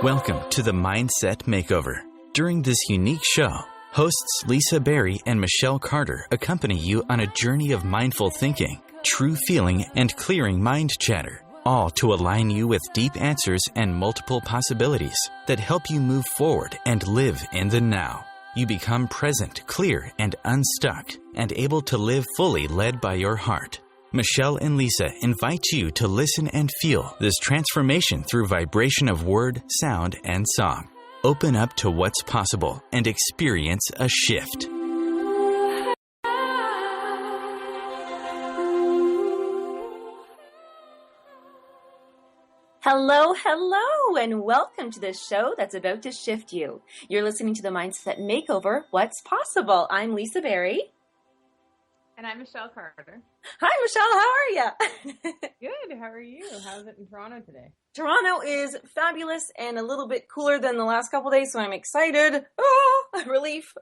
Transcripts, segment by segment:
Welcome to the Mindset Makeover. During this unique show, hosts Lisa Berry and Michelle Carter accompany you on a journey of mindful thinking, true feeling, and clearing mind chatter, all to align you with deep answers and multiple possibilities that help you move forward and live in the now. You become present, clear, and unstuck, and able to live fully led by your heart. Michelle and Lisa invite you to listen and feel this transformation through vibration of word, sound, and song. Open up to what's possible and experience a shift. Hello, and welcome to the show that's about to shift you. You're listening to the Mindset Makeover, What's Possible. I'm Lisa Berry. And I'm Michelle Carter. Hi, Michelle. How are you? Good. How are you? How's it in Toronto today? Toronto is fabulous and a little bit cooler than the last couple days, so I'm excited. Oh, relief.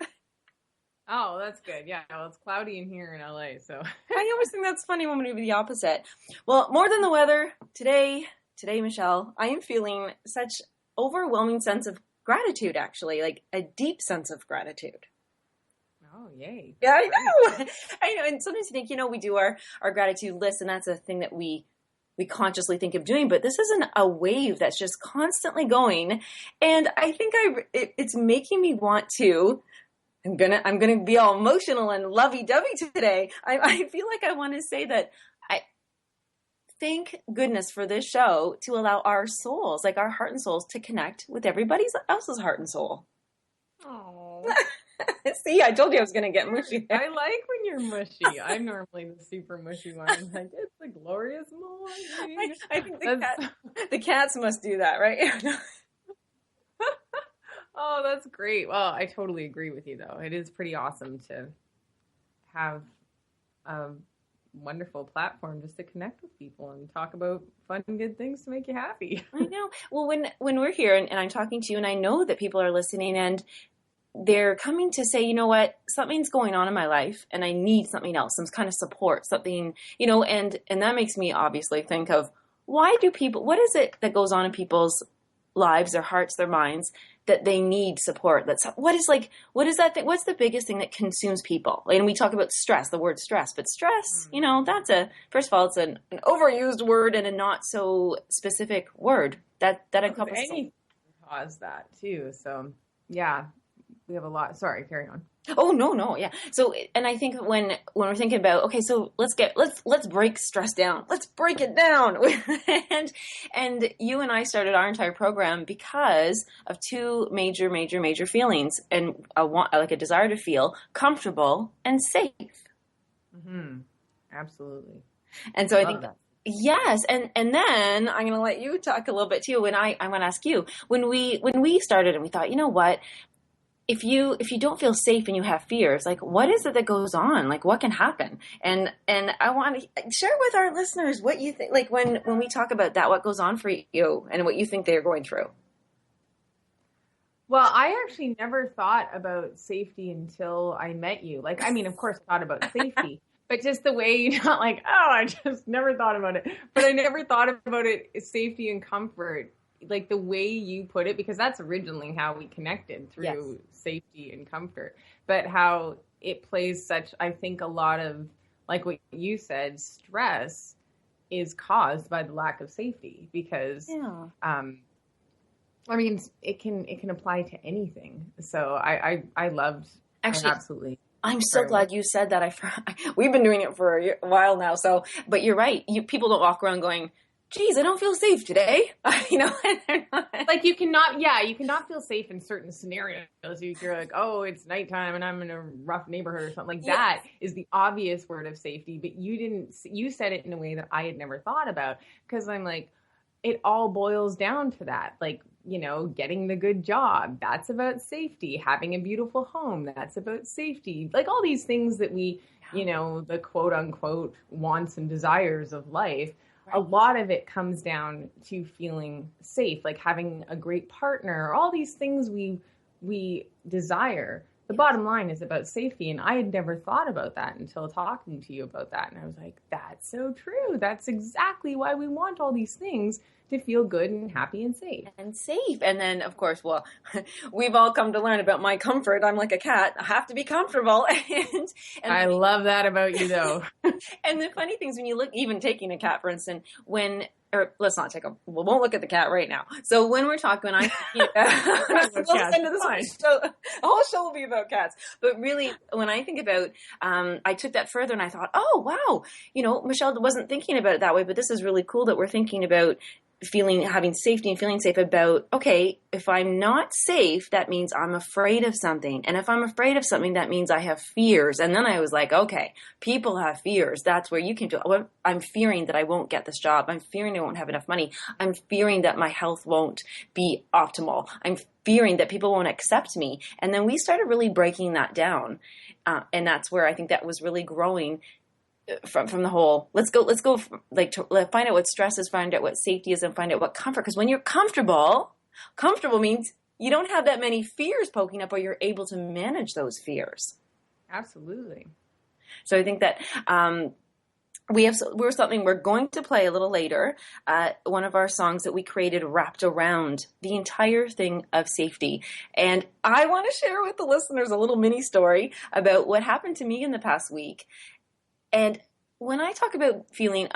Oh, that's good. Yeah, well, it's cloudy in here in LA, so. I always think that's funny when we do the opposite. Well, more than the weather, today, Michelle, I am feeling such overwhelming sense of gratitude, actually, like a deep sense of gratitude. Oh, yay. Yeah, I know. I know. And sometimes you think, we do our gratitude list, and that's a thing that we consciously think of doing. But this isn't a wave that's just constantly going. And I think it's making me want to. I'm gonna be all emotional and lovey-dovey today. I feel like I want to say that I thank goodness for this show to allow our souls, like our heart and souls, to connect with everybody else's heart and soul. Oh. See, I told you I was going to get mushy. I like when you're mushy. I'm normally the super mushy one. I'm like, it's the glorious morning. I think the cats must do that, right? Oh, that's great. Well, I totally agree with you, though. It is pretty awesome to have a wonderful platform just to connect with people and talk about fun and good things to make you happy. I know. Well, when we're here and I'm talking to you, and I know that people are listening and they're coming to say, you know what, something's going on in my life and I need something else, some kind of support, something, and that makes me obviously think of what is it that goes on in people's lives, their hearts, their minds, that they need support? What is that thing? What's the biggest thing that consumes people? And we talk about stress, the word stress, but stress, that's first of all, it's an overused word and a not so specific word that encompasses. Anything cause that too. So yeah. We have a lot. Sorry, carry on. Oh, no. Yeah. So, and I think when we're thinking about, okay, so let's break stress down. Let's break it down. and you and I started our entire program because of two major feelings, and a desire to feel comfortable and safe. Mm-hmm. Absolutely. And so I think that. Yes. And then I'm going to let you talk a little bit too. I'm going to ask you, when we started and we thought, you know what, if you don't feel safe and you have fears, like what is it that goes on? Like what can happen? And I want to share with our listeners what you think, like when we talk about that, what goes on for you and what you think they're going through. Well, I actually never thought about safety until I met you. Like, I mean, of course, I thought about safety, but just the way you're not like, I just never thought about it. But I never thought about it, safety and comfort, like the way you put it, because that's originally how we connected through safety and comfort, but how it plays such, I think a lot of, like what you said, stress is caused by the lack of safety because, I mean, it can apply to anything. So I loved, actually, absolutely. I'm so glad you said that. We've been doing it for a while now. So, but you're right. People don't walk around going, geez, I don't feel safe today. Like you cannot feel safe in certain scenarios. You're like, oh, it's nighttime and I'm in a rough neighborhood or something like that is the obvious word of safety. But you said it in a way that I had never thought about, because I'm like, it all boils down to that. Like, getting the good job, that's about safety. Having a beautiful home, that's about safety. Like all these things that we, the quote unquote wants and desires of life. A lot of it comes down to feeling safe, like having a great partner, all these things we desire the bottom line is about safety. And I had never thought about that until talking to you about that. And I was like, that's so true. That's exactly why we want all these things, to feel good and happy and safe. And safe. And then, of course, well, we've all come to learn about my comfort. I'm like a cat. I have to be comfortable. and I love that about you, though. And the funny things, when you look, even taking a cat, for instance, let's not take we won't look at the cat right now. So when we're talking, I'm thinking the whole show will be about cats. But really, when I think about, I took that further and I thought, oh, wow, Michelle wasn't thinking about it that way, but this is really cool that we're thinking about having safety and feeling safe about, okay, if I'm not safe, that means I'm afraid of something. And if I'm afraid of something, that means I have fears. And then I was like, okay, people have fears. That's where you can do it. I'm fearing that I won't get this job. I'm fearing I won't have enough money. I'm fearing that my health won't be optimal. I'm fearing that people won't accept me. And then we started really breaking that down. And that's where I think that was really growing from the whole, let's go find out what stress is, find out what safety is, and find out what comfort. Because when you're comfortable means you don't have that many fears poking up, or you're able to manage those fears. Absolutely. So I think that we're something we're going to play a little later. One of our songs that we created wrapped around the entire thing of safety. And I want to share with the listeners a little mini story about what happened to me in the past week. And when I talk about feeling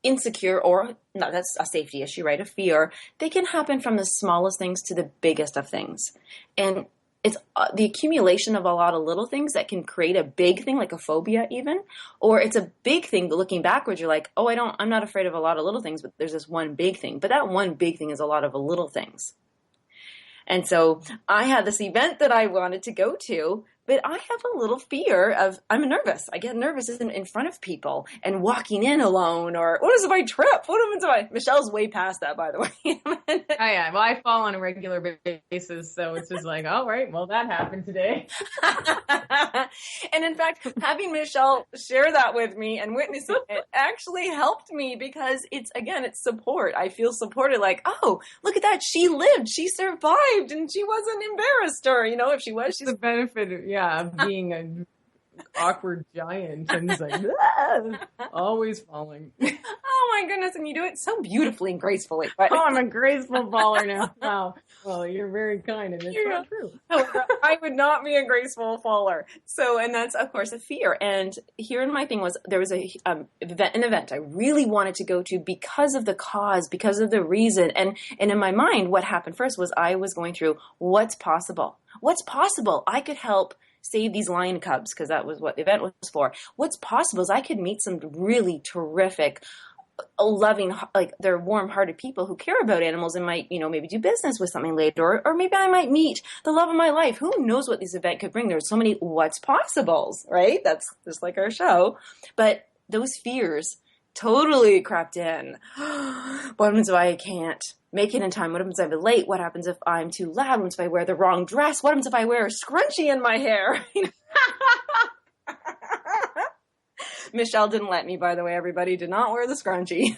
insecure, or no, that's a safety issue, right? A fear, they can happen from the smallest things to the biggest of things. And it's the accumulation of a lot of little things that can create a big thing, like a phobia even, or it's a big thing, but looking backwards, you're like, oh, I'm not afraid of a lot of little things, but there's this one big thing. But that one big thing is a lot of little things. And so I had this event that I wanted to go to, but I have a little fear I'm nervous. I get nervous in front of people and walking in alone, or what if I trip? What if Michelle's way past that, by the way. Oh yeah. Well, I fall on a regular basis. So it's just like, all right, well, that happened today. And in fact, having Michelle share that with me and witnessing it actually helped me, because it's support. I feel supported, like, oh, look at that. She lived, she survived, and she wasn't embarrassed, or, if she was, she's the benefit of being an awkward giant, and it's like, always falling. Oh my goodness, and you do it so beautifully and gracefully. But oh, I'm a graceful faller now. Wow. Well, you're very kind, and it's not true. I would not be a graceful faller. So, and that's, of course, a fear. And here in my thing was, there was an event I really wanted to go to because of the cause, because of the reason. And in my mind, what happened first was I was going through what's possible. What's possible? I could help save these lion cubs, because that was what the event was for. What's possible is I could meet some really terrific, loving, like, they're warm-hearted people who care about animals and might, maybe do business with something later, or maybe I might meet the love of my life. Who knows what this event could bring? There's so many what's possibles, right? That's just like our show. But those fears totally crept in. What happens if I can't make it in time? What happens if I'm late? What happens if I'm too loud? What happens if I wear the wrong dress? What happens if I wear a scrunchie in my hair? Michelle didn't let me, by the way. Everybody did not wear the scrunchie.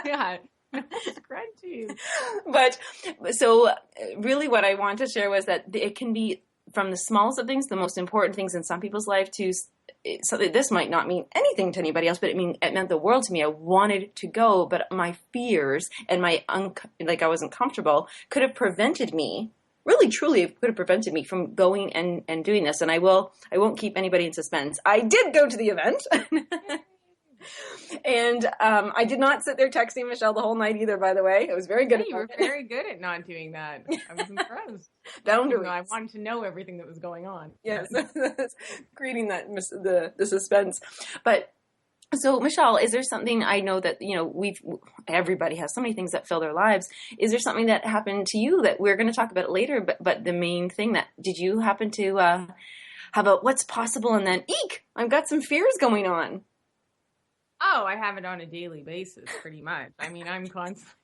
Yeah, scrunchies. But so really what I want to share was that it can be from the smallest of things, the most important things in some people's life, to so this might not mean anything to anybody else, but it meant the world to me. I wanted to go, but my fears and I wasn't comfortable could have prevented me. Really, truly, it could have prevented me from going and doing this. And I won't keep anybody in suspense. I did go to the event. And I did not sit there texting Michelle the whole night either, by the way. It was very good. You were very good at not doing that. I was impressed. Boundaries. I wanted to know everything that was going on. Yes, creating the suspense. But so, Michelle, is there something, I know that, everybody has so many things that fill their lives. Is there something that happened to you that we're going to talk about later? But the main thing did you happen to have a what's possible, and then, eek, I've got some fears going on? Oh, I have it on a daily basis, pretty much. I mean, I'm constantly...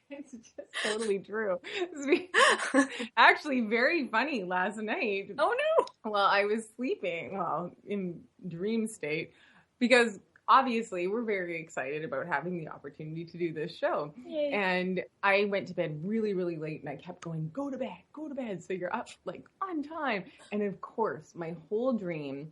It's just totally true. Actually, very funny last night. Oh, no. Well, I was sleeping, in dream state, because obviously we're very excited about having the opportunity to do this show. Yay. And I went to bed really, really late, and I kept going, go to bed, so you're up like on time. And of course, my whole dream,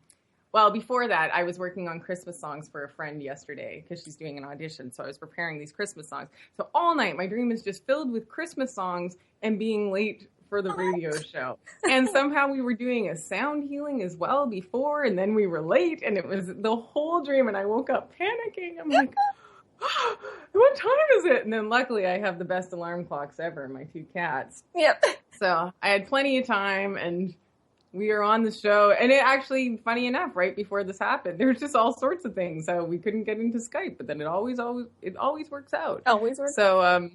well, before that, I was working on Christmas songs for a friend yesterday because she's doing an audition. So I was preparing these Christmas songs. So all night, my dream is just filled with Christmas songs and being late for the radio show. And somehow we were doing a sound healing as well before, and then we were late, and it was the whole dream, and I woke up panicking. I'm like, what time is it? And then luckily I have the best alarm clocks ever, my 2 cats. Yep. So I had plenty of time, and we are on the show. And it actually, funny enough, right before this happened, there was just all sorts of things. So we couldn't get into Skype, but then it always works out. Always works. So,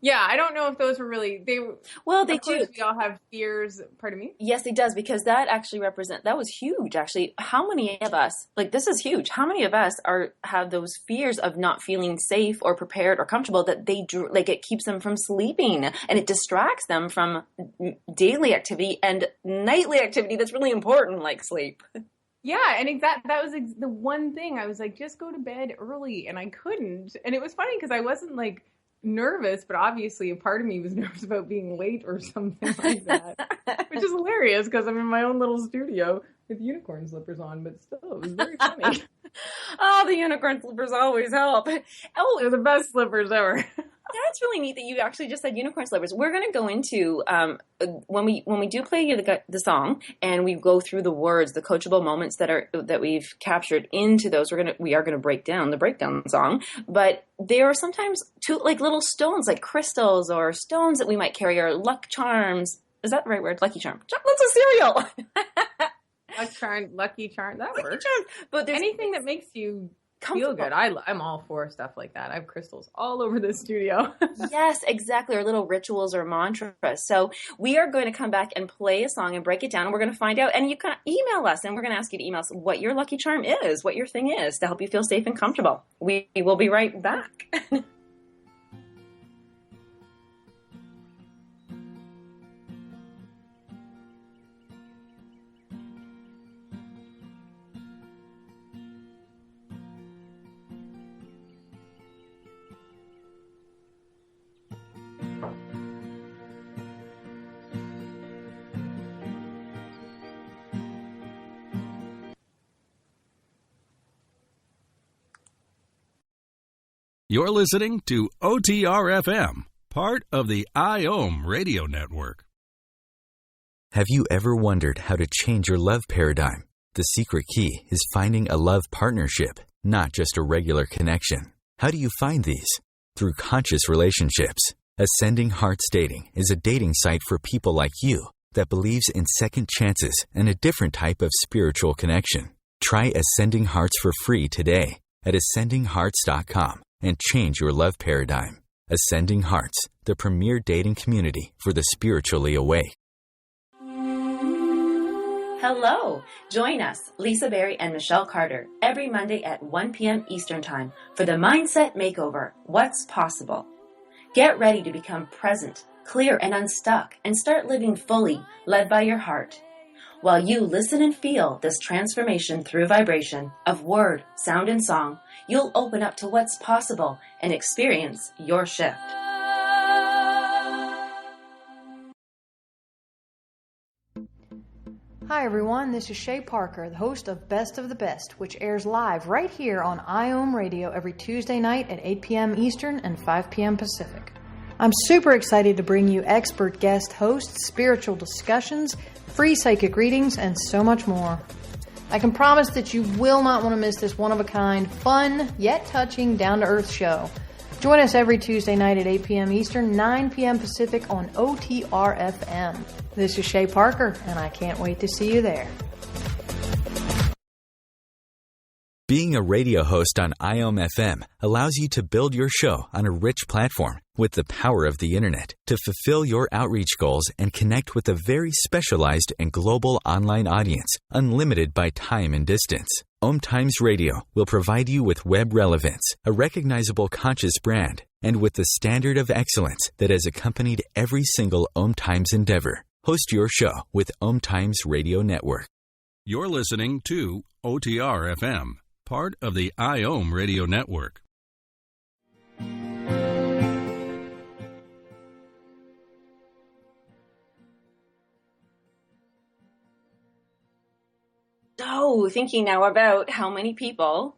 yeah, I don't know if those were really, they do. We all have fears. Pardon me? Yes, it does, because that actually that was huge, actually. How many of us, this is huge, how many of us have those fears of not feeling safe or prepared or comfortable that it keeps them from sleeping, and it distracts them from daily activity and nightly activity that's really important, like sleep. Yeah, and that was the one thing. I was like, just go to bed early, and I couldn't. And it was funny because I wasn't nervous, but obviously a part of me was nervous about being late or something like that, which is hilarious because I'm in my own little studio with unicorn slippers on, but still, it was very funny. Oh, the unicorn slippers always help. Oh, they're the best slippers ever. That's really neat that you actually just said unicorn slippers. We're going to go into when we do play the song and we go through the words, the coachable moments that we've captured into those. We are going to break down the breakdown song, but there are sometimes little stones, like crystals or stones that we might carry, or luck charms. Is that the right word? Lucky charm. That's a cereal. Lucky charm. That works. But there's anything that makes you feel good. I'm all for stuff like that. I have crystals all over the studio. Yes, exactly. Or little rituals or mantras. So we are going to come back and play a song and break it down. And we're going to find out. And you can email us, and we're going to ask you to email us what your lucky charm is, what your thing is, to help you feel safe and comfortable. We will be right back. You're listening to OTR-FM, part of the IOM radio network. Have you ever wondered how to change your love paradigm? The secret key is finding a love partnership, not just a regular connection. How do you find these? Through conscious relationships. Ascending Hearts Dating is a dating site for people like you that believes in second chances and a different type of spiritual connection. Try Ascending Hearts for free today at ascendinghearts.com. and change your love paradigm. Ascending Hearts, the premier dating community for the spiritually awake. Hello! Join us, Lisa Berry and Michelle Carter, every Monday at 1 p.m. Eastern Time for the Mindset Makeover, What's Possible. Get ready to become present, clear, and unstuck, and start living fully, led by your heart. While you listen and feel this transformation through vibration of word, sound, and song, you'll open up to what's possible and experience your shift. Hi everyone, this is Shay Parker, the host of Best of the Best, which airs live right here on IOM Radio every Tuesday night at 8 p.m. Eastern and 5 p.m. Pacific. I'm super excited to bring you expert guest hosts, spiritual discussions, free psychic readings, and so much more. I can promise that you will not want to miss this one-of-a-kind, fun, yet touching, down-to-earth show. Join us every Tuesday night at 8 p.m. Eastern, 9 p.m. Pacific on OTR-FM. This is Shay Parker, and I can't wait to see you there. Being a radio host on IOM FM allows you to build your show on a rich platform with the power of the internet to fulfill your outreach goals and connect with a very specialized and global online audience, unlimited by time and distance. OMTimes Radio will provide you with web relevance, a recognizable conscious brand, and with the standard of excellence that has accompanied every single OMTimes endeavor. Host your show with OMTimes Radio Network. You're listening to OTR-FM, part of the IOM Radio Network. So, thinking now about how many people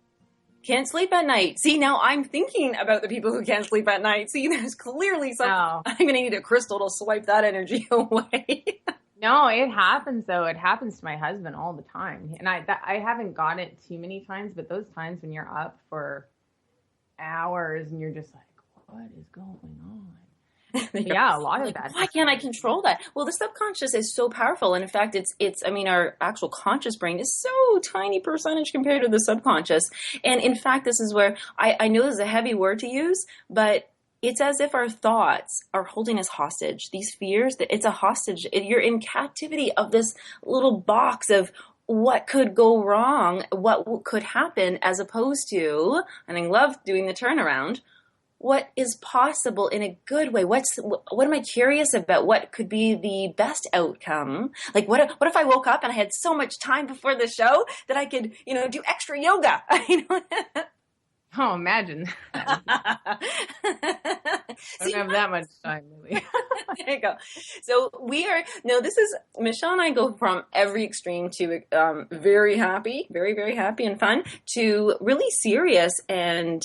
can't sleep at night. See, now I'm thinking about the people who can't sleep at night. See, there's clearly something. Oh. I'm going to need a crystal to swipe that energy away. No, it happens though. It happens to my husband all the time. And I haven't got it too many times, but those times when you're up for hours and you're just like, what is going on? Yeah, a lot of that. Why can't I control that? Well, the subconscious is so powerful. And in fact, I mean, our actual conscious brain is so tiny percentage compared to the subconscious. And in fact, this is where I know this is a heavy word to use, but it's as if our thoughts are holding us hostage. These fears, that it's a hostage. You're in captivity of this little box of what could go wrong, what could happen, as opposed to, and I love doing the turnaround, what is possible in a good way? What am I curious about? What could be the best outcome? Like, what if I woke up and I had so much time before the show that I could, do extra yoga? Oh, imagine. I don't have that much time, really. There you go. So Michelle and I go from every extreme to very happy, very, very happy and fun, to really serious and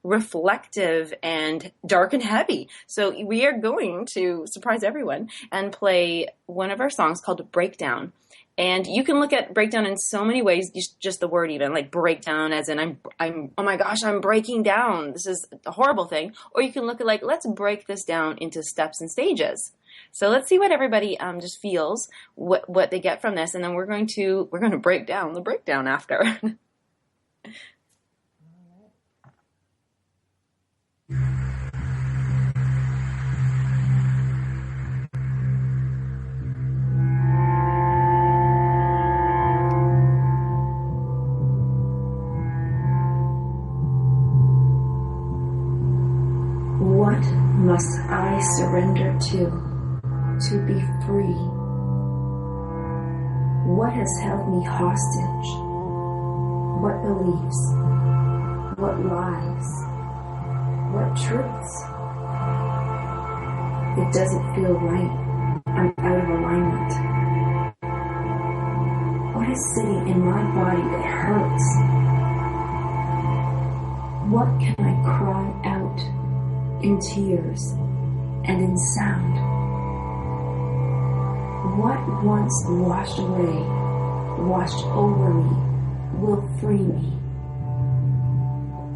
reflective and dark and heavy. So we are going to surprise everyone and play one of our songs called Breakdown. And you can look at breakdown in so many ways, just the word even, like breakdown as in I'm oh my gosh, I'm breaking down. This is a horrible thing. Or you can look at like, let's break this down into steps and stages. So let's see what everybody just feels, what they get from this, and then we're going to break down the breakdown after. What must I surrender to be free? What has held me hostage? What beliefs? What lies? What truths? It doesn't feel right. I'm out of alignment. What is sitting in my body that hurts? What can I cry out in tears and in sound? What once washed away, washed over me, will free me?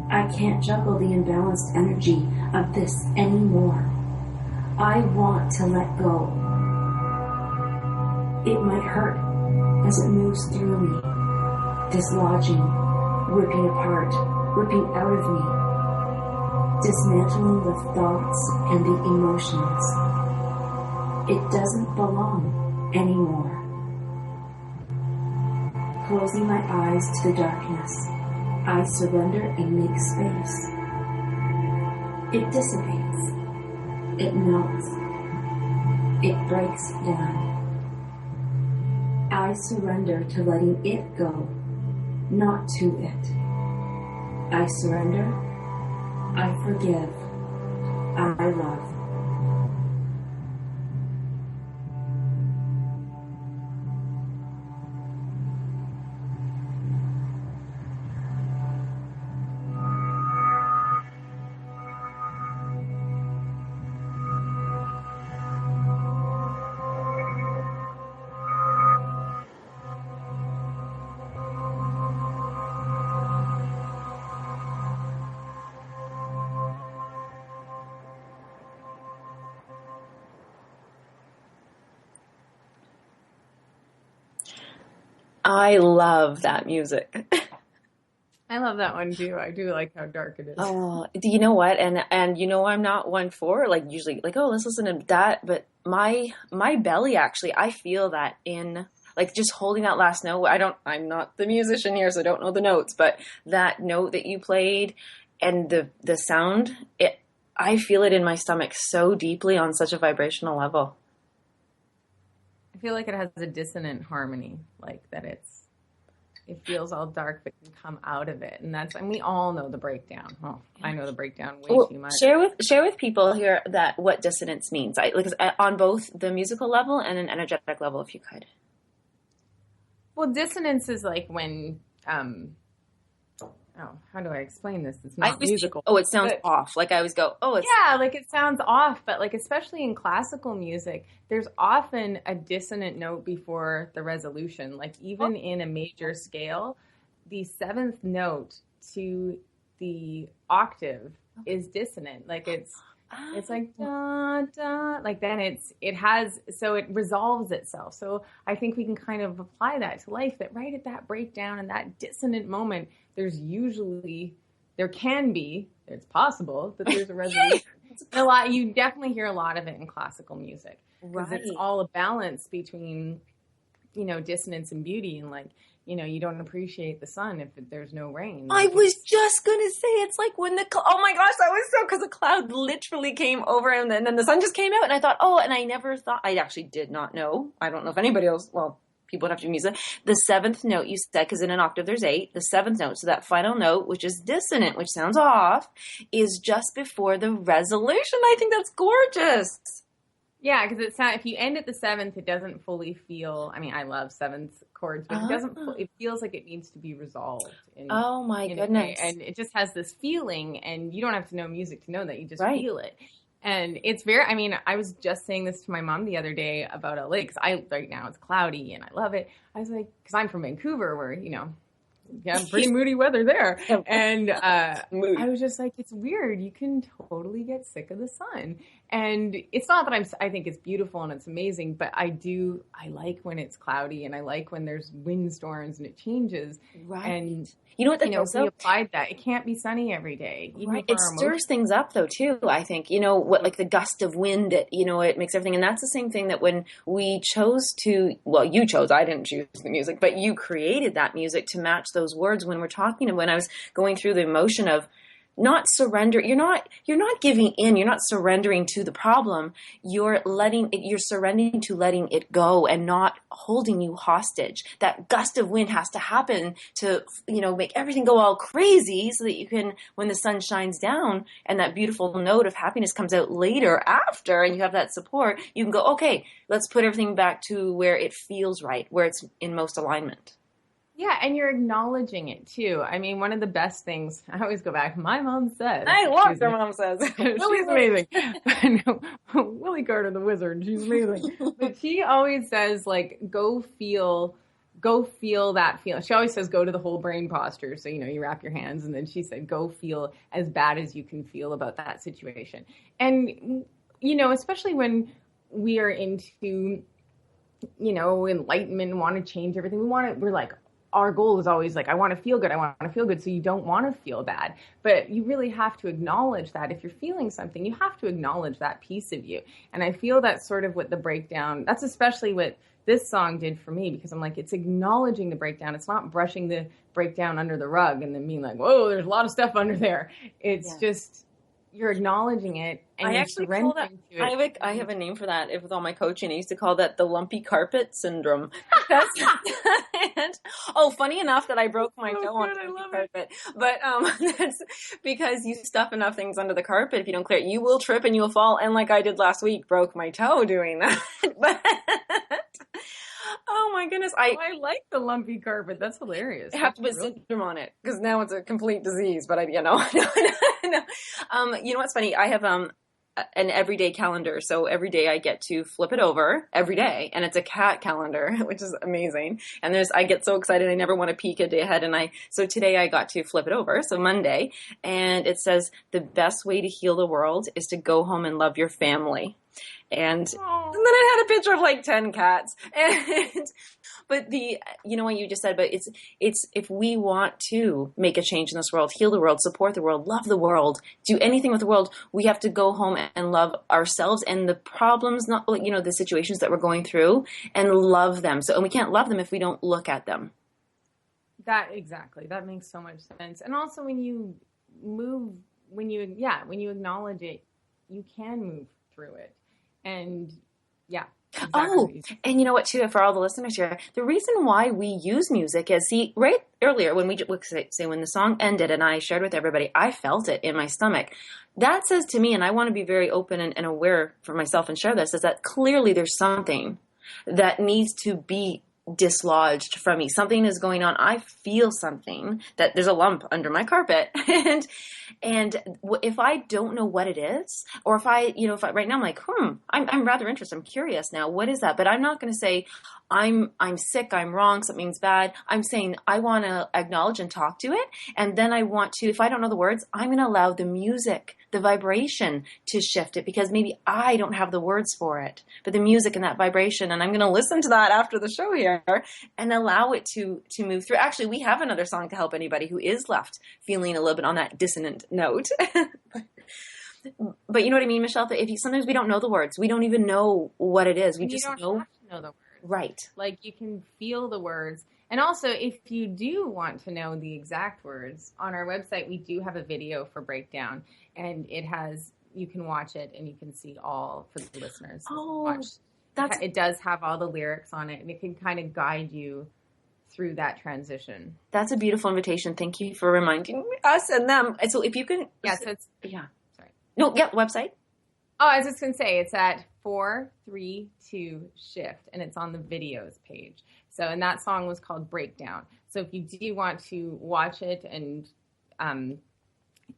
I can't juggle the imbalanced energy of this anymore. I want to let go. It might hurt as it moves through me, dislodging, ripping apart, ripping out of me, dismantling the thoughts and the emotions. It doesn't belong anymore. Closing my eyes to the darkness, I surrender and make space. It dissipates. It melts. It breaks down. I surrender to letting it go, not to it. I surrender. I forgive. I love. I love that music. I love that one too. I do like how dark it is. Oh, do you know what? And I'm not one for usually oh, let's listen to that. But my belly actually, I feel that in just holding that last note. I'm not the musician here, so I don't know the notes, but that note that you played and the sound, I feel it in my stomach so deeply on such a vibrational level. I feel like it has a dissonant harmony, that it feels all dark, but can come out of it. And we all know the breakdown. Oh, I know the breakdown way too much. Share with people here that what dissonance means. On both the musical level and an energetic level, if you could. Well, dissonance is like when, how do I explain this? It's not musical. It sounds off. Like I always go, like it sounds off, but like especially in classical music, there's often a dissonant note before the resolution. Like even in a major scale, the seventh note to the octave is dissonant. Like it's like da da. Like then it resolves itself. So I think we can kind of apply that to life. That right at that breakdown and that dissonant moment, it's possible that there's a resolution. You definitely hear a lot of it in classical music because it's all a balance between, dissonance and beauty, and like, you don't appreciate the sun if there's no rain. I was just going to say, it's like when oh my gosh, because the cloud literally came over and then the sun just came out and I thought, and I never thought, I actually did not know. I don't know if anybody else, people would have to do music. The seventh note you said, because in an octave there's 8, the seventh note, so that final note, which is dissonant, which sounds off, is just before the resolution. I think that's gorgeous. Yeah, because if you end at the seventh, it doesn't fully feel. I mean, I love seventh chords, but it doesn't. It feels like it needs to be resolved. Oh my goodness! And it just has this feeling, and you don't have to know music to know that. You just feel it, and it's very. I mean, I was just saying this to my mom the other day about LA because right now it's cloudy and I love it. I was like, because I'm from Vancouver, where pretty moody weather there. And I was just like, it's weird. You can totally get sick of the sun. And it's not that I think it's beautiful and it's amazing, but I like when it's cloudy and I like when there's windstorms and it changes. Right. And you know what? we applied that. It can't be sunny every day. Right. It stirs things up though too, I think. Like the gust of wind, it makes everything. And that's the same thing that when we chose you chose, I didn't choose the music, but you created that music to match those words when when I was going through the emotion of not surrender. You're not giving in. You're not surrendering to the problem. You're surrendering to letting it go and not holding you hostage. That gust of wind has to happen to, make everything go all crazy so that you can, when the sun shines down and that beautiful note of happiness comes out later after and you have that support, you can go, okay, let's put everything back to where it feels right, where it's in most alignment. Yeah, and you're acknowledging it too. I mean, one of the best things, I always go back, my mom says. I love what mom says. She's amazing. I know. Willie Carter, the wizard, she's amazing. But she always says, like, go feel that feeling. She always says, go to the whole brain posture. So, you wrap your hands. And then she said, go feel as bad as you can feel about that situation. And, especially when we are into, enlightenment and want to change everything. We're like, our goal is always like, I want to feel good. I want to feel good. So you don't want to feel bad, but you really have to acknowledge that if you're feeling something, you have to acknowledge that piece of you. And I feel that's sort of what the breakdown, that's especially what this song did for me, because I'm like, it's acknowledging the breakdown. It's not brushing the breakdown under the rug and then being like, whoa, there's a lot of stuff under there. It's just, you're acknowning it and you're surrendering to it. I have a name for that with all my coaching. I used to call that the lumpy carpet syndrome. Funny enough that I broke my toe on the lumpy carpet. But that's because you stuff enough things under the carpet. If you don't clear it, you will trip and you will fall. And like I did last week, broke my toe doing that. But oh my goodness. I like the lumpy carpet. That's hilarious. I have to put syndrome on it because now it's a complete disease. But no. You know what's funny? I have an everyday calendar. So every day I get to flip it over every day, and it's a cat calendar, which is amazing. And I get so excited. I never want to peek a day ahead. So today I got to flip it over. So Monday, and it says the best way to heal the world is to go home and love your family. And then I had a picture of like 10 cats. But what you just said, but it's if we want to make a change in this world, heal the world, support the world, love the world, do anything with the world, we have to go home and love ourselves and the problems, not, the situations that we're going through, and love them. And we can't love them if we don't look at them. Exactly. That makes so much sense. And also when you acknowledge it, you can move through it. And yeah. exactly. And you know what, too, for all the listeners here, the reason why we use music is, see, right earlier when when the song ended and I shared with everybody, I felt it in my stomach. That says to me, and I want to be very open and aware for myself and share this, is that clearly there's something that needs to be dislodged from me. Something is going on. I feel something, that there's a lump under my carpet. and if I don't know what it is, or if I right now I'm like, I'm rather interested. I'm curious now. What is that? But I'm not going to say I'm sick, I'm wrong, something's bad. I'm saying I want to acknowledge and talk to it. And then I want to, if I don't know the words, I'm going to allow the music, the vibration to shift it, because maybe I don't have the words for it, but the music and that vibration, and I'm going to listen to that after the show here and allow it to move through. Actually, we have another song to help anybody who is left feeling a little bit on that dissonant note. But you know what I mean, Michelle? Sometimes we don't know the words. We don't even know what it is. We just know. Have to know the words. Right. Like, you can feel the words. And also, if you do want to know the exact words, on our website, we do have a video for breakdown. And you can watch it and you can see all, for the listeners. It does have all the lyrics on it, and it can kind of guide you through that transition. That's a beautiful invitation. Thank you for reminding us and them. So if you can. Yeah, so it's. Yeah. Sorry. No, yeah, website. Oh, I was just going to say, it's at 432 Shift, and it's on the videos page. So, and that song was called Breakdown. So if you do want to watch it, and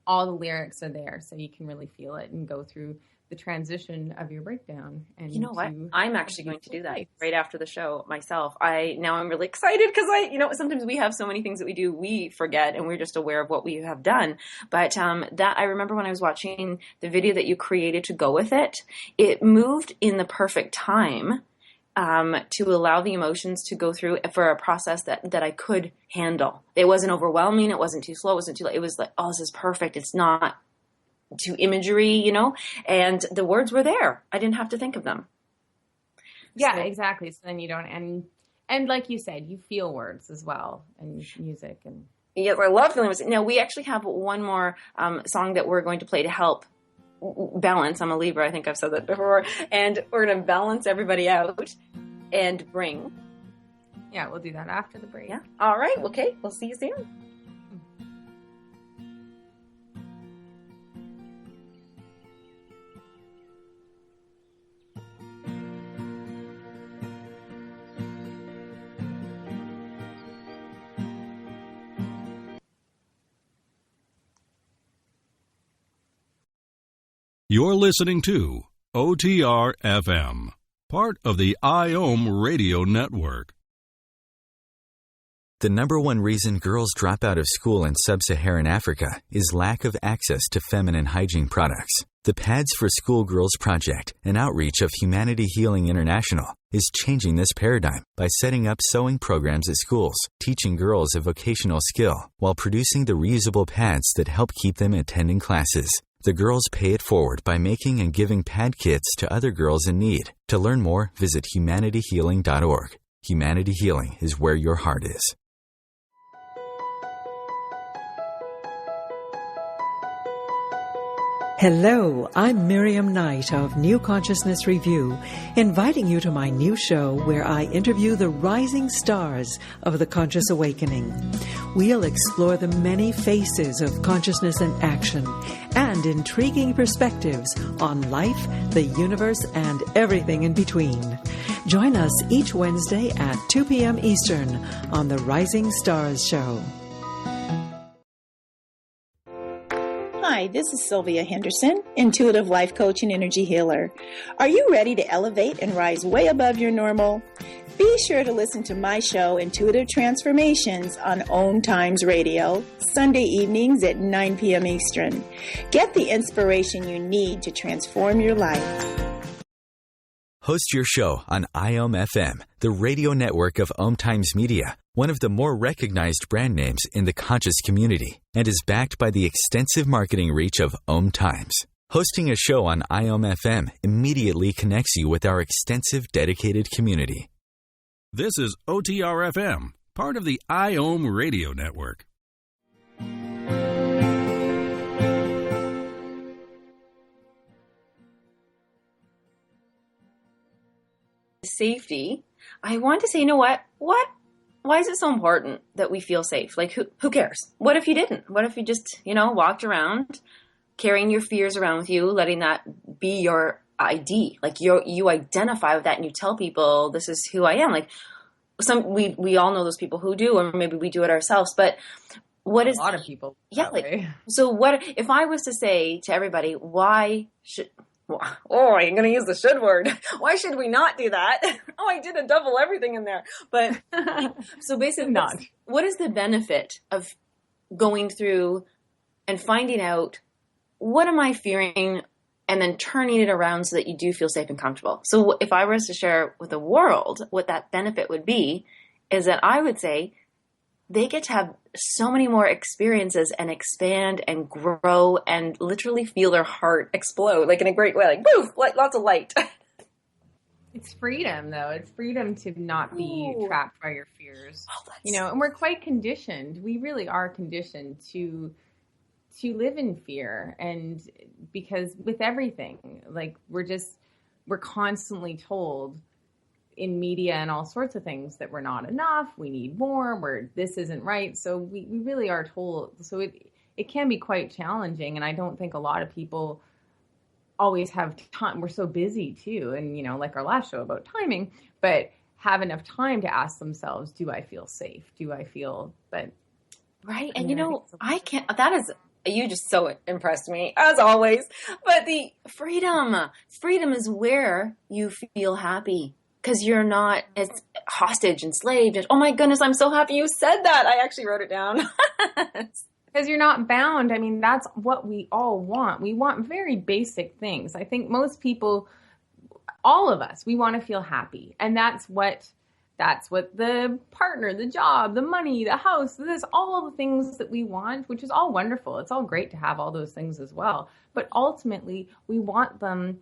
all the lyrics are there, so you can really feel it and go through the transition of your breakdown. And you know what? I'm actually going to do that right after the show myself. Now I'm really excited because sometimes we have so many things that we do, we forget, and we're just aware of what we have done. But that I remember when I was watching the video that you created to go with it, it moved in the perfect time to allow the emotions to go through for a process that I could handle. It wasn't overwhelming. It wasn't too slow. It wasn't too late. It was like, oh, this is perfect. It's not too imagery, and the words were there. I didn't have to think of them. Yeah, exactly. So then you don't, and like you said, you feel words as well, and music. And yes, I love feeling music. Now, we actually have one more song that we're going to play to help balance. I'm a Libra. I think I've said that before. And we're going to balance everybody out and bring. Yeah, we'll do that after the break. Yeah. All right. Okay. We'll see you soon. You're listening to OTR FM, part of the IOM Radio Network. The number one reason girls drop out of school in sub-Saharan Africa is lack of access to feminine hygiene products. The Pads for Schoolgirls Project, an outreach of Humanity Healing International, is changing this paradigm by setting up sewing programs at schools, teaching girls a vocational skill, while producing the reusable pads that help keep them attending classes. The girls pay it forward by making and giving pad kits to other girls in need. To learn more, visit humanityhealing.org. Humanity Healing is where your heart is. Hello, I'm Miriam Knight of New Consciousness Review, inviting you to my new show where I interview the rising stars of the conscious awakening. We'll explore the many faces of consciousness in action and intriguing perspectives on life, the universe, and everything in between. Join us each Wednesday at 2 p.m. Eastern on the Rising Stars Show. Hi, this is Sylvia Henderson, intuitive life coach and energy healer. Are you ready to elevate and rise way above your normal? Be sure to listen to my show, Intuitive Transformations, on OMTimes Radio, Sunday evenings at 9 p.m. Eastern. Get the inspiration you need to transform your life. Host your show on IOM FM, the radio network of OMTimes Media, one of the more recognized brand names in the conscious community, and is backed by the extensive marketing reach of OMTimes. Hosting a show on IOM FM immediately connects you with our extensive dedicated community. This is OTR FM, part of the IOM Radio Network. safety, I want to say, you know what? Why is it so important that we feel safe? Like, who cares? What if you didn't? What if you just, walked around carrying your fears around with you, letting that be your ID? Like, you identify with that and you tell people, this is who I am. Like, we all know those people who do, or maybe we do it ourselves. But what is a lot of people? Yeah. Like, so what if I was to say to everybody, why should? Oh, I'm going to use the should word. Why should we not do that? Oh, I did a double everything in there. But so basically, what is the benefit of going through and finding out what am I fearing and then turning it around so that you do feel safe and comfortable? So if I was to share with the world what that benefit would be, is that I would say they get to have so many more experiences and expand and grow and literally feel their heart explode, like in a great way, like woo, like lots of light. It's freedom, though. It's freedom to not be trapped by your fears. Oh, and we're quite conditioned. We really are conditioned to live in fear. And because with everything, like we're constantly told in media and all sorts of things that we're not enough, we need more, this isn't right. So we really are told. So it can be quite challenging. And I don't think a lot of people always have time. We're so busy too. And, like our last show about timing, but have enough time to ask themselves, do I feel safe? Do I feel, but. Right. And I can't, you just so impressed me as always, but the freedom is where you feel happy. Because you're not as hostage, enslaved. Oh my goodness, I'm so happy you said that. I actually wrote it down. Because you're not bound. I mean, that's what we all want. We want very basic things. I think most people, all of us, we want to feel happy. And that's what the partner, the job, the money, the house, all the things that we want, which is all wonderful. It's all great to have all those things as well. But ultimately, we want them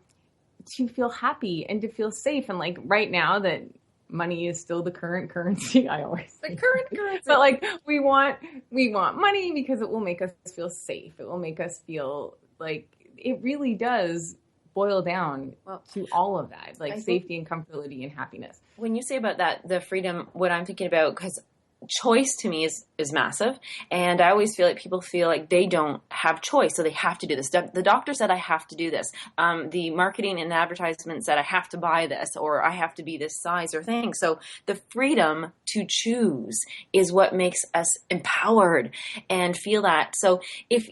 to feel happy and to feel safe. And like right now that money is still the current currency, I always say. The current currency. But like we want money because it will make us feel safe. It will make us feel like it really does boil down to all of that, like safety and comfortability and happiness. When you say about that, the freedom, what I'm thinking about, because choice to me is massive. And I always feel like people feel like they don't have choice. So they have to do this. The doctor said I have to do this. The marketing and advertisement said I have to buy this, or I have to be this size or thing. So the freedom to choose is what makes us empowered and feel that. So if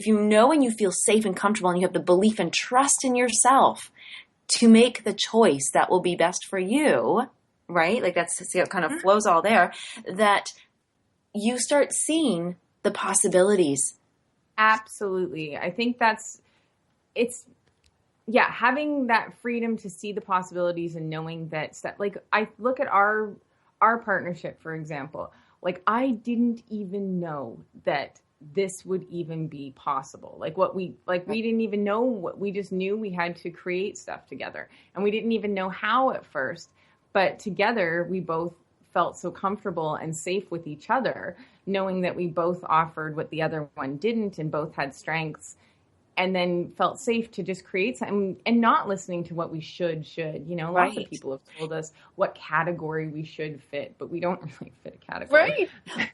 you know and you feel safe and comfortable and you have the belief and trust in yourself to make the choice that will be best for you, right? Like that's it kind of flows all there, that you start seeing the possibilities. Absolutely. I think having that freedom to see the possibilities and knowing that, like I look at our partnership, for example, like I didn't even know that this would even be possible. We didn't even know what, we just knew we had to create stuff together and we didn't even know how at first. But together, we both felt so comfortable and safe with each other, knowing that we both offered what the other one didn't and both had strengths, and then felt safe to just create something and not listening to what we should. Lots of people have told us what category we should fit, but we don't really fit a category. Right.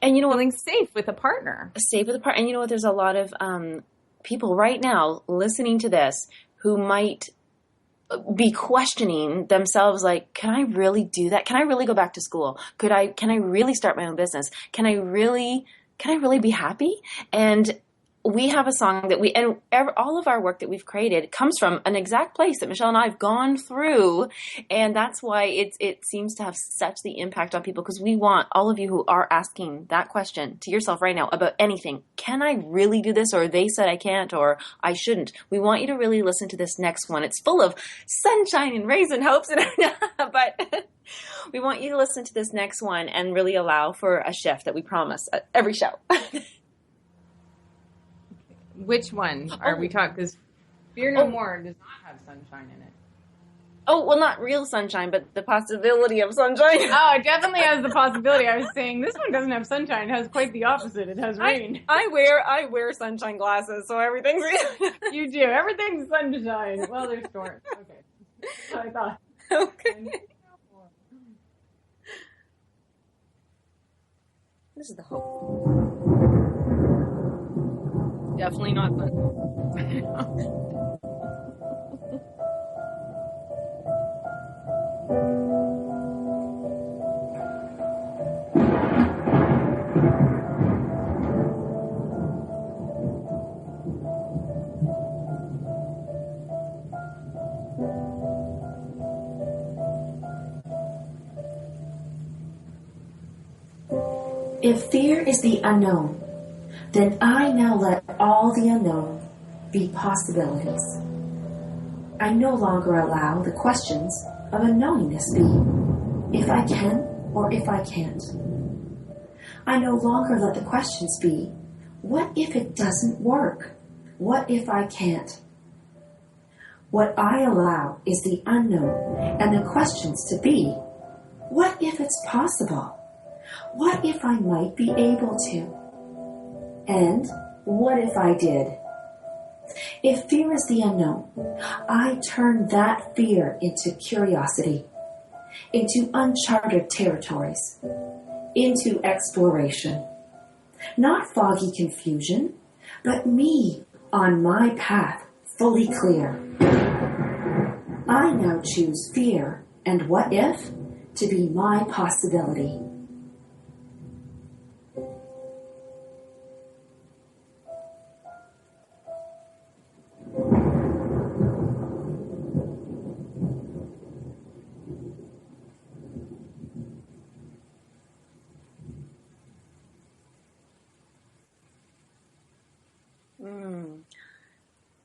and feeling safe with a partner. Safe with a partner. And you know what? There's a lot of people right now listening to this who might be questioning themselves, like, can I really do that? Can I really go back to school? Can I really start my own business? Can I really be happy? And we have a song that all of our work that we've created comes from an exact place that Michelle and I have gone through. And that's why it seems to have such the impact on people, because we want all of you who are asking that question to yourself right now about anything. Can I really do this? Or they said I can't, or I shouldn't. We want you to really listen to this next one. It's full of sunshine and rays and hopes, but we want you to listen to this next one and really allow for a shift that we promise at every show. Which one are we talking? Because Fear No More does not have sunshine in it. Oh, well, not real sunshine, but the possibility of sunshine. Oh, it definitely has the possibility. I was saying this one doesn't have sunshine. It has quite the opposite. It has rain. I wear sunshine glasses, so everything's... You do. Everything's sunshine. Well, there's storms. Okay. I thought. Okay. This is the hope. Definitely not fun. If fear is the unknown, then I now let all the unknown be possibilities. I no longer allow the questions of unknowingness be, if I can or if I can't. I no longer let the questions be, what if it doesn't work? What if I can't? What I allow is the unknown and the questions to be, what if it's possible? What if I might be able to? And what if I did? If fear is the unknown, I turn that fear into curiosity, into uncharted territories, into exploration. Not foggy confusion, but me on my path fully clear. I now choose fear and what if to be my possibility.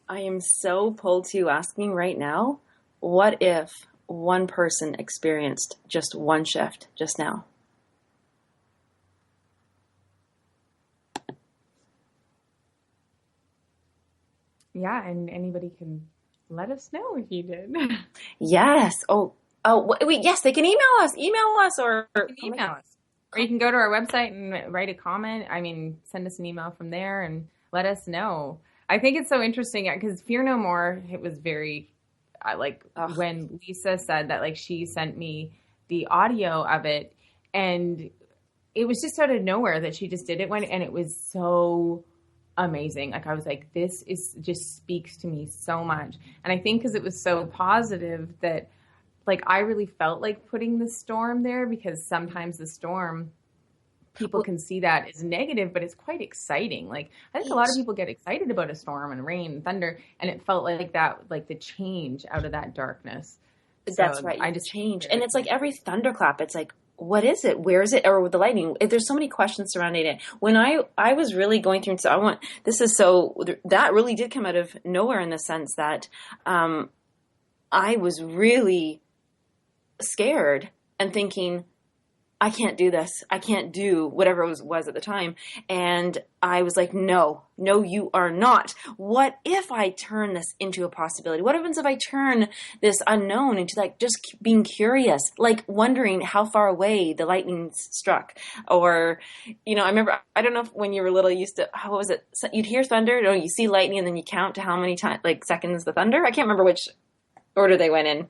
I am so pulled to asking right now, what if one person experienced just one shift just now? Yeah, and anybody can let us know if you did. Yes. Wait, yes, they can email us or Email us. Or you can go to our website and write a comment. I mean, send us an email from there and let us know. I think it's so interesting because Fear No More, it was very, when Lisa said that, like, she sent me the audio of it, and it was just out of nowhere that she just did it and it was so amazing. Like, I was like, this is just speaks to me so much. And I think because it was so positive that, like, I really felt like putting the storm there, because sometimes the storm, people can see that as negative, but it's quite exciting. Like, I think a lot of people get excited about a storm and rain and thunder, and it felt like that, like the change out of that darkness. That's right. I just change. And it's like every thunderclap, it's like, what is it? Where is it? Or with the lightning, there's so many questions surrounding it. When I was really going through, so that really did come out of nowhere, in the sense that I was really scared and thinking, I can't do this. I can't do whatever it was at the time. And I was like, no, you are not. What if I turn this into a possibility? What happens if I turn this unknown into, like, just being curious, like wondering how far away the lightning struck? Or, I remember, I don't know if when you were little, you used to, how was it? You'd hear thunder, you see lightning, and then you count to how many times, like, seconds the thunder. I can't remember which order they went in.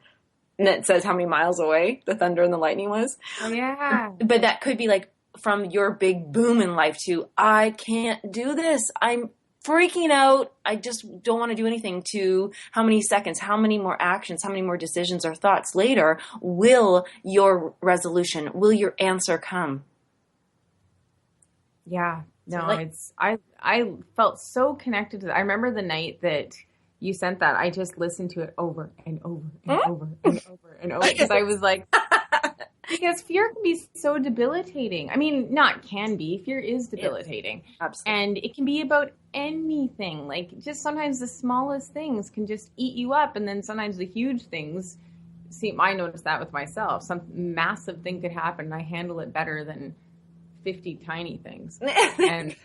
And it says how many miles away the thunder and the lightning was. Oh, yeah. But that could be like from your big boom in life to, I can't do this. I'm freaking out. I just don't want to do anything, to how many seconds, how many more actions, how many more decisions or thoughts later will your resolution, will your answer come? Yeah. No, I felt so connected to that. I remember the night that you sent that, I just listened to it over and over and over and over and over, because I was like, because fear can be so debilitating. I mean, fear is debilitating. Absolutely. And it can be about anything. Like, just sometimes the smallest things can just eat you up. And then sometimes the huge things I noticed that with myself. Some massive thing could happen and I handle it better than 50 tiny things. And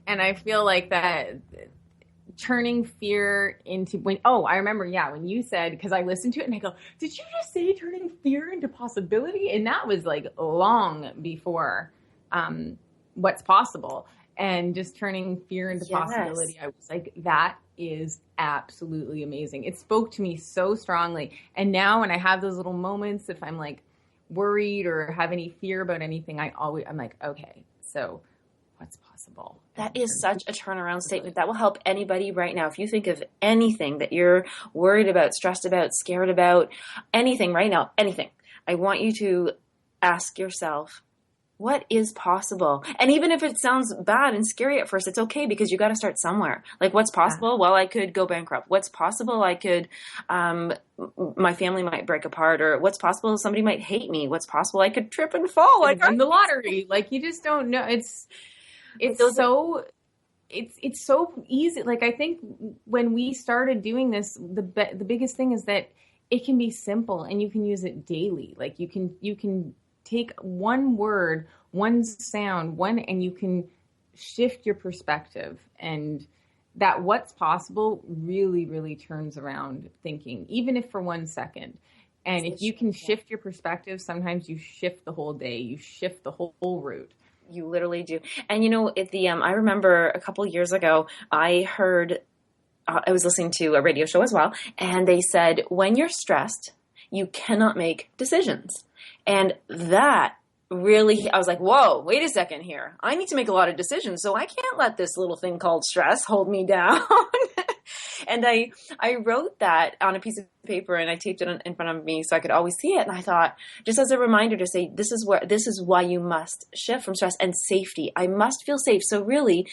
I feel like that, turning fear into I remember, when you said, because I listened to it and I go, did you just say turning fear into possibility? And that was like long before what's possible. and just turning fear into possibility. I was like, that is absolutely amazing. It spoke to me so strongly. And now when I have those little moments, if I'm like worried or have any fear about anything, I'm like, okay, so what's possible? That is such a turnaround statement. That will help anybody right now. If you think of anything that you're worried about, stressed about, scared about, anything right now, anything, I want you to ask yourself, what is possible? And even if it sounds bad and scary at first, it's okay, because you got to start somewhere. Like, what's possible? Well, I could go bankrupt. What's possible? I could, my family might break apart, or what's possible? Somebody might hate me. What's possible? I could trip and fall. Like, win the lottery. Like, you just don't know. It's so easy. Like, I think when we started doing this, the biggest thing is that it can be simple and you can use it daily. Like, you can take one word, one sound, and you can shift your perspective, and that what's possible really, really turns around thinking, even if for 1 second. And if you can shift your perspective, sometimes you shift the whole day, you shift the whole route. You literally do. And I remember a couple years ago, I was listening to a radio show as well, and they said, when you're stressed, you cannot make decisions. And that really, I was like, whoa, wait a second here. I need to make a lot of decisions, so I can't let this little thing called stress hold me down. And I wrote that on a piece of paper, and I taped it in front of me so I could always see it. And I thought, just as a reminder to say, this is why you must shift from stress and safety. I must feel safe. So really,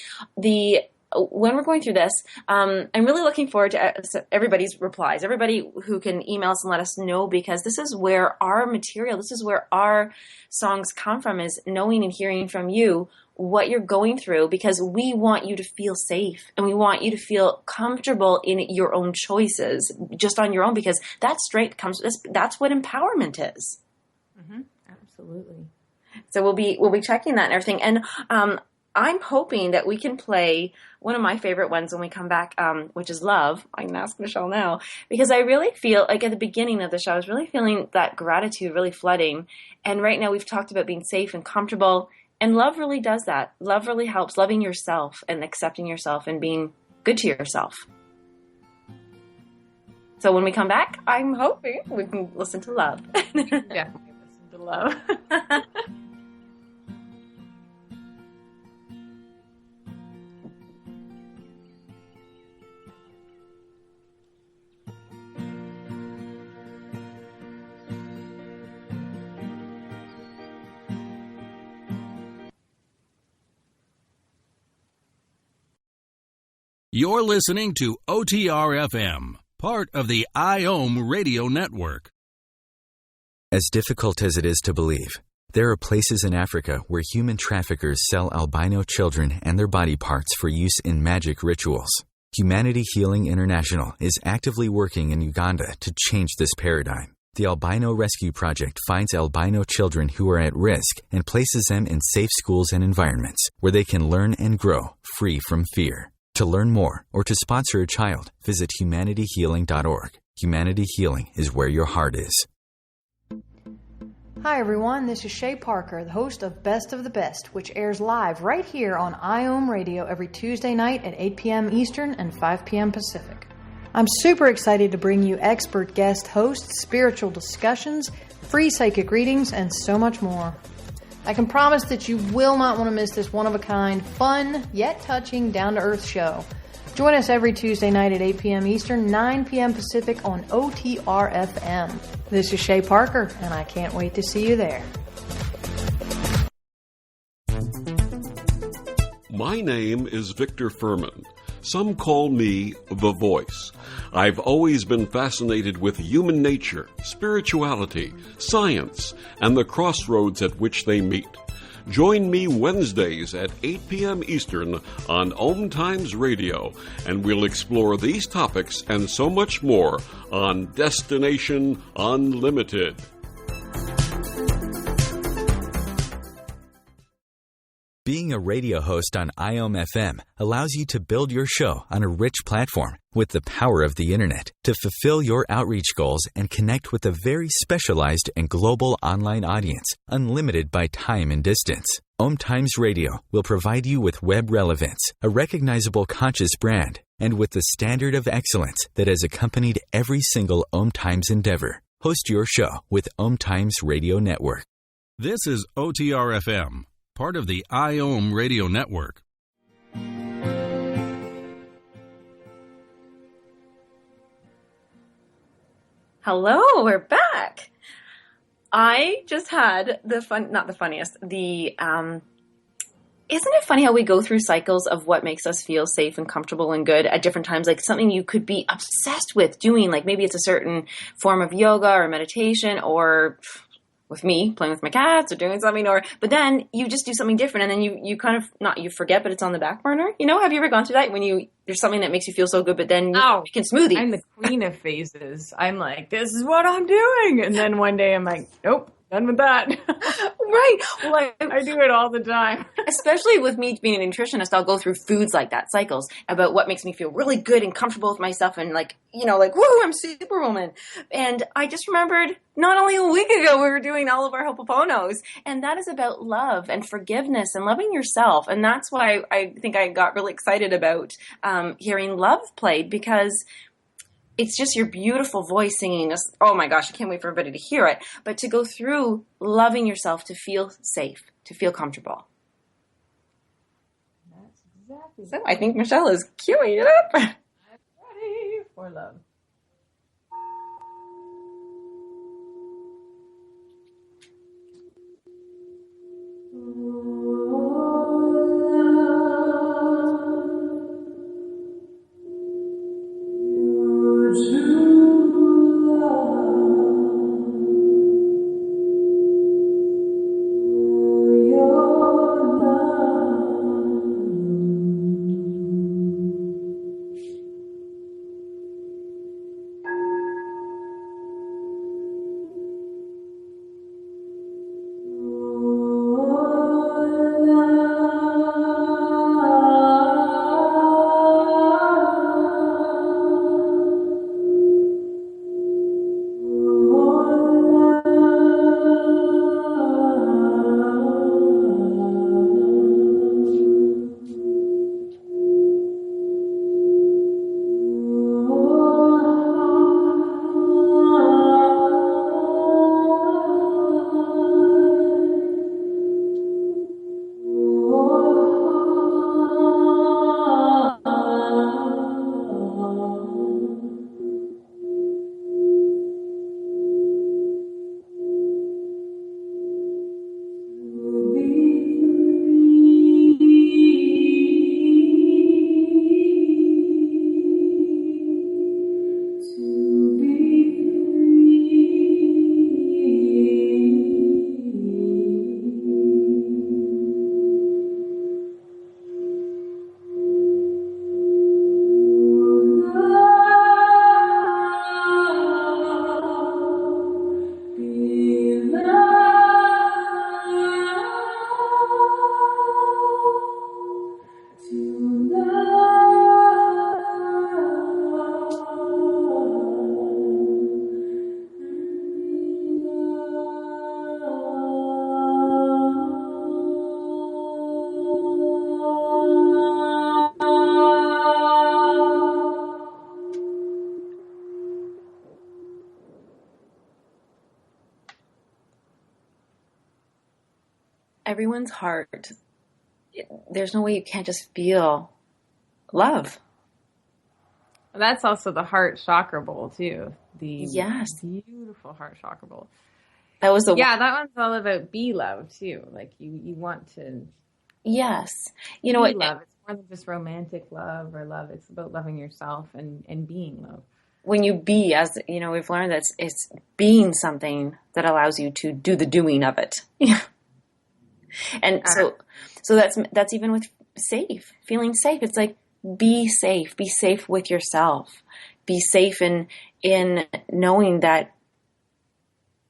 when we're going through this, I'm really looking forward to everybody's replies, everybody who can email us and let us know, because this is where our material, this is where our songs come from, is knowing and hearing from you what you're going through, because we want you to feel safe and we want you to feel comfortable in your own choices, just on your own, because that strength that's what empowerment is. Mm-hmm. Absolutely. So we'll be checking that and everything. And, I'm hoping that we can play one of my favorite ones when we come back, which is Love. I can ask Michelle now, because I really feel like at the beginning of the show, I was really feeling that gratitude really flooding. And right now we've talked about being safe and comfortable, and love really does that. Love really helps, loving yourself and accepting yourself and being good to yourself. So when we come back, I'm hoping we can listen to Love. Definitely listen to Love. You're listening to OTR-FM, part of the IOM radio network. As difficult as it is to believe, there are places in Africa where human traffickers sell albino children and their body parts for use in magic rituals. Humanity Healing International is actively working in Uganda to change this paradigm. The Albino Rescue Project finds albino children who are at risk and places them in safe schools and environments where they can learn and grow free from fear. To learn more or to sponsor a child, visit humanityhealing.org. Humanity Healing is where your heart is. Hi everyone, this is Shay Parker, the host of Best of the Best, which airs live right here on IOM Radio every Tuesday night at 8 p.m. Eastern and 5 p.m. Pacific. I'm super excited to bring you expert guest hosts, spiritual discussions, free psychic readings, and so much more. I can promise that you will not want to miss this one-of-a-kind, fun, yet touching, down-to-earth show. Join us every Tuesday night at 8 p.m. Eastern, 9 p.m. Pacific on OTR-FM. This is Shay Parker, and I can't wait to see you there. My name is Victor Furman. Some call me The Voice. I've always been fascinated with human nature, spirituality, science, and the crossroads at which they meet. Join me Wednesdays at 8 p.m. Eastern on OMTimes Radio, and we'll explore these topics and so much more on Destination Unlimited. Being a radio host on IOM FM allows you to build your show on a rich platform with the power of the internet to fulfill your outreach goals and connect with a very specialized and global online audience, unlimited by time and distance. OMTimes Radio will provide you with web relevance, a recognizable conscious brand, and with the standard of excellence that has accompanied every single OMTimes endeavor. Host your show with OMTimes Radio Network. This is OTR-FM, part of the IOM Radio Network. Hello, we're back. I just had not the funniest, isn't it funny how we go through cycles of what makes us feel safe and comfortable and good at different times? Like something you could be obsessed with doing, like maybe it's a certain form of yoga or meditation, or with me, playing with my cats or doing something, but then you just do something different and then you kind of, not you forget, but it's on the back burner. You know, have you ever gone through that when there's something that makes you feel so good, but then you can smoothie? I'm the queen of phases. I'm like, this is what I'm doing. And then one day I'm like, nope, done with that. Right. Well, I do it all the time. Especially with me being a nutritionist, I'll go through foods like that, cycles about what makes me feel really good and comfortable with myself and like, woo, I'm superwoman. And I just remembered not only a week ago, we were doing all of our Ho'oponoponos, and that is about love and forgiveness and loving yourself. And that's why I think I got really excited about hearing love played, because it's just your beautiful voice singing. Oh my gosh, I can't wait for everybody to hear it. But to go through loving yourself to feel safe, to feel comfortable. That's exactly. So I think Michelle is queuing it up. I'm ready for love. Everyone's heart, there's no way you can't just feel love. That's also the heart chakra bowl too. Yes, beautiful heart chakra bowl. That was that one's all about be love too. Like you want to. Yes, you know what? Love. It's more than just romantic love or love. It's about loving yourself and being love. When you be, as you know, we've learned that it's being something that allows you to do the doing of it. And so that's even with safe, feeling safe. It's like, be safe with yourself, be safe in knowing that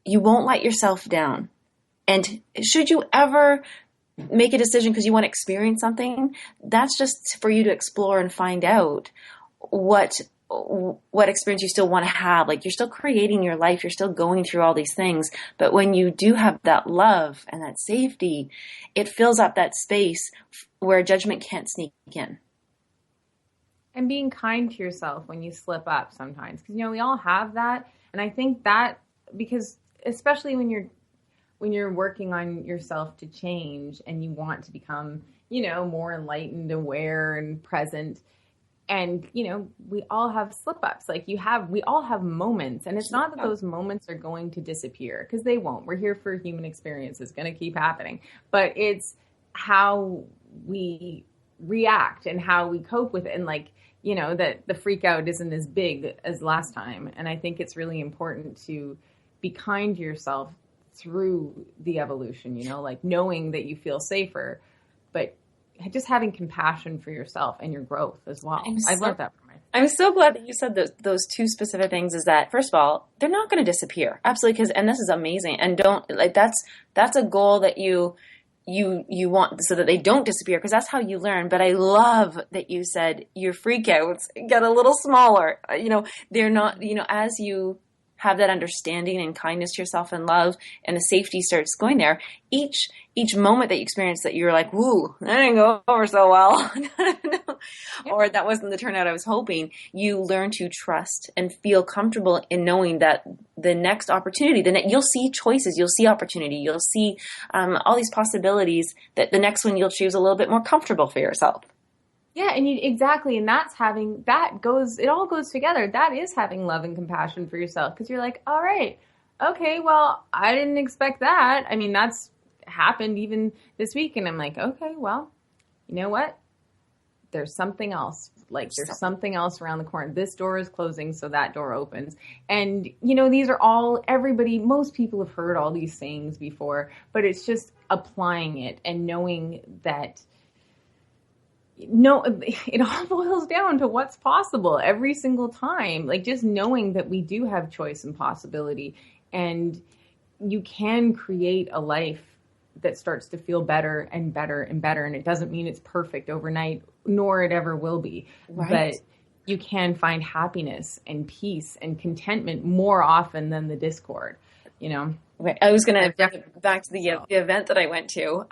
you won't let yourself down. And should you ever make a decision because you want to experience something, that's just for you to explore and find out what what experience you still want to have. Like, you're still creating your life. You're still going through all these things. But when you do have that love and that safety, it fills up that space where judgment can't sneak in. And being kind to yourself when you slip up sometimes. Because, we all have that. And I think that, because especially when you're working on yourself to change and you want to become, more enlightened, aware, and present. And, we all have slip ups. Like, we all have moments. And it's not that those moments are going to disappear, because they won't. We're here for human experience. It's going to keep happening. But it's how we react and how we cope with it. And, like, that the freak out isn't as big as last time. And I think it's really important to be kind to yourself through the evolution, like knowing that you feel safer, but just having compassion for yourself and your growth as well. I've learned that from myself. I'm so glad that you said those two specific things. Is that, first of all, they're not going to disappear. Absolutely. And this is amazing. And that's a goal that you want, so that they don't disappear, because that's how you learn. But I love that you said your freakouts get a little smaller. They're not, as you have that understanding and kindness to yourself and love, and the safety starts going there, each moment that you experience that you're like, woo, that didn't go over so well, or that wasn't the turnout I was hoping, you learn to trust and feel comfortable in knowing that the next opportunity, you'll see choices, you'll see opportunity, you'll see all these possibilities, that the next one you'll choose a little bit more comfortable for yourself. Yeah, and exactly, and it all goes together. That is having love and compassion for yourself, because you're like, all right, okay, well, I didn't expect that. I mean, that's happened even this week, and I'm like, okay, well, you know what? There's something else. Like, there's something else around the corner. This door is closing, so that door opens. And, these are all, most people have heard all these sayings before, but it's just applying it and knowing that, it all boils down to what's possible every single time. Like, just knowing that we do have choice and possibility, and you can create a life that starts to feel better and better and better. And it doesn't mean it's perfect overnight, nor it ever will be. Right. But you can find happiness and peace and contentment more often than the discord, I was going to back to the event that I went to.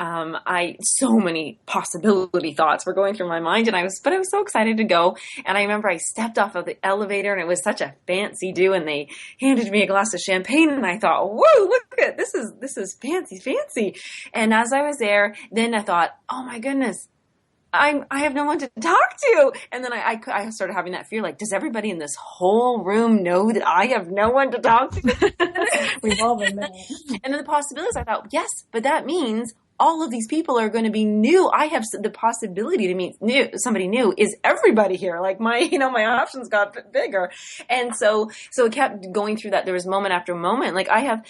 So many possibility thoughts were going through my mind, but I was so excited to go. And I remember I stepped off of the elevator, and it was such a fancy do, and they handed me a glass of champagne, and I thought, whoa, look at this is fancy. And as I was there, then I thought, oh my goodness, I have no one to talk to. And then I started having that fear, like, does everybody in this whole room know that I have no one to talk to? We've all been there. And then the possibilities, I thought, yes, but that means all of these people are going to be new. I have the possibility to meet somebody new. Is everybody here? Like, my options got bigger. And so it kept going through that. There was moment after moment. Like, I'm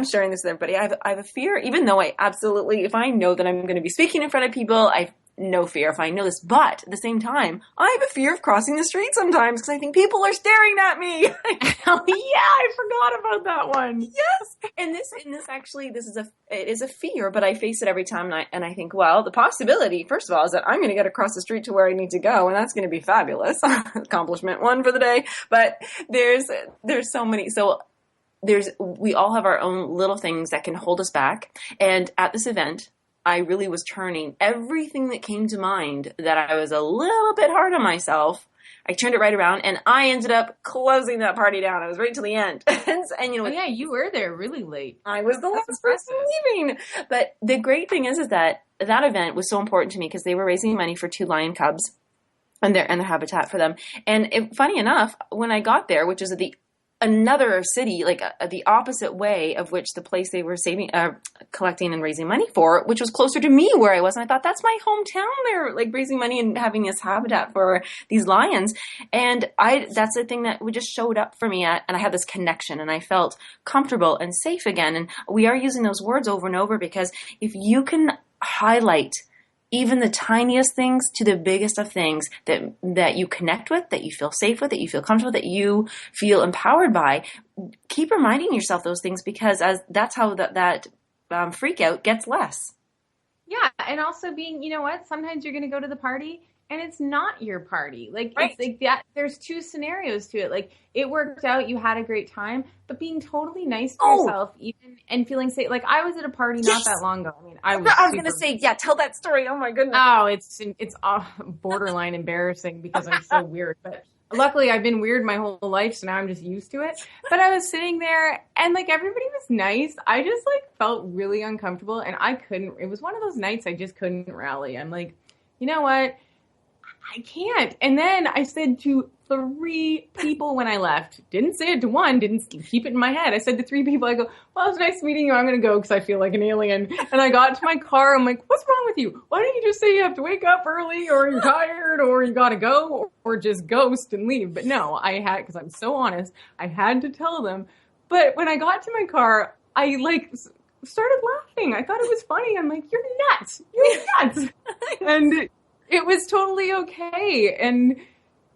sharing this with everybody. I have a fear, even though if I know that I'm going to be speaking in front of people, no fear if I know this, but at the same time, I have a fear of crossing the street sometimes, because I think people are staring at me. Oh yeah, I forgot about that one. Yes, and this it is a fear, but I face it every time, and I think, well, the possibility, first of all, is that I'm going to get across the street to where I need to go, and that's going to be fabulous. Accomplishment one for the day. But there's so many. So we all have our own little things that can hold us back, and at this event, I really was turning everything that came to mind that I was a little bit hard on myself. I turned it right around, and I ended up closing that party down. I was right till the end. and yeah, you were there really late. I was the last person leaving. But the great thing is that event was so important to me, because they were raising money for 2 lion cubs and their habitat for them. And funny enough, when I got there, which is another city, like the opposite way of which the place they were collecting and raising money for, which was closer to me where I was. And I thought, that's my hometown. They're like raising money and having this habitat for these lions. And that's the thing that just showed up for me. And I had this connection, and I felt comfortable and safe again. And we are using those words over and over, because if you can highlight even the tiniest things to the biggest of things that you connect with, that you feel safe with, that you feel comfortable, that you feel empowered by, keep reminding yourself those things, because that's how that freak out gets less. Yeah, and also being, sometimes you're going to go to the party and it's not your party. Like, Right. it's like that. There's two scenarios to it. Like, it worked out, you had a great time, but being totally nice to yourself, even, and feeling safe. Like, I was at a party not that long ago. I mean, I was going to say, yeah, tell that story. Oh my goodness. Oh, it's borderline embarrassing because I'm so weird. But luckily, I've been weird my whole life, so now I'm just used to it. But I was sitting there, and like everybody was nice. I just like felt really uncomfortable, and I couldn't. It was one of those nights I just couldn't rally. I'm like, you know what? I can't. And then I said to 3 people when I left, didn't say it to one, didn't keep it in my head. I said to 3 people, I go, well, it's nice meeting you. I'm going to go because I feel like an alien. And I got to my car. I'm like, what's wrong with you? Why don't you just say you have to wake up early, or you're tired, or you got to go, or just ghost and leave? But no, I had, because I'm so honest, I had to tell them. But when I got to my car, I like started laughing. I thought it was funny. I'm like, you're nuts. You're nuts. And it was totally okay. And,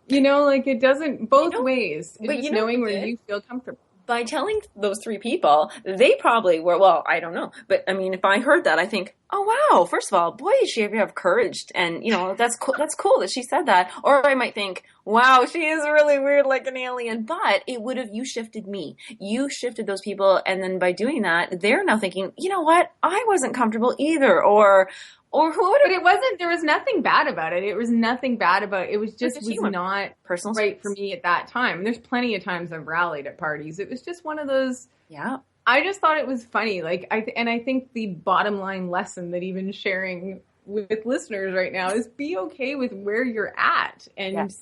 you know, like, it doesn't both ways. but It's you know knowing what where you feel comfortable. By telling those 3 people, they probably were, well, I don't know. But I mean, if I heard that, I think, oh, wow, first of all, boy, does she have courage. And, you know, that's cool that she said that. Or I might think, wow, she is really weird like an alien. But it would have, you shifted me. You shifted those people. And then by doing that, they're now thinking, you know what? I wasn't comfortable either. Or who would have. But it wasn't, there was nothing bad about it. It was nothing bad about it. It was just not personal right for me at that time. And there's plenty of times I've rallied at parties. It was just one of those. Yeah. I just thought it was funny. Like, I think the bottom line lesson that even sharing with listeners right now is be okay with where you're at and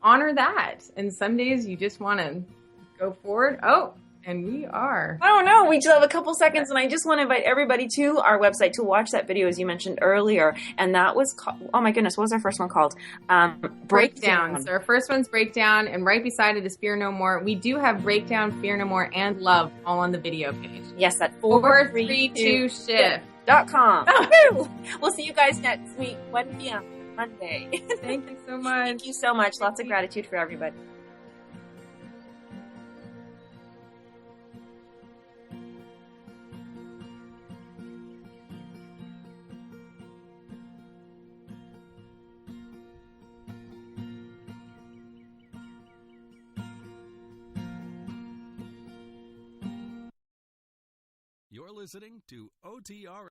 honor that. And some days you just want to go forward. Oh, and we are. Oh no, we still have a couple seconds, and I just want to invite everybody to our website to watch that video, as you mentioned earlier. And that was oh my goodness, what was our first one called? Breakdown. So our first one's Breakdown, and right beside it is Fear No More. We do have Breakdown, Fear No More, and Love all on the video page. Yes, that's 432shift.com. Oh, we'll see you guys next week, 1 p.m. Monday. Thank you so much. Thank you so much. Lots of gratitude for everybody. You're listening to OTR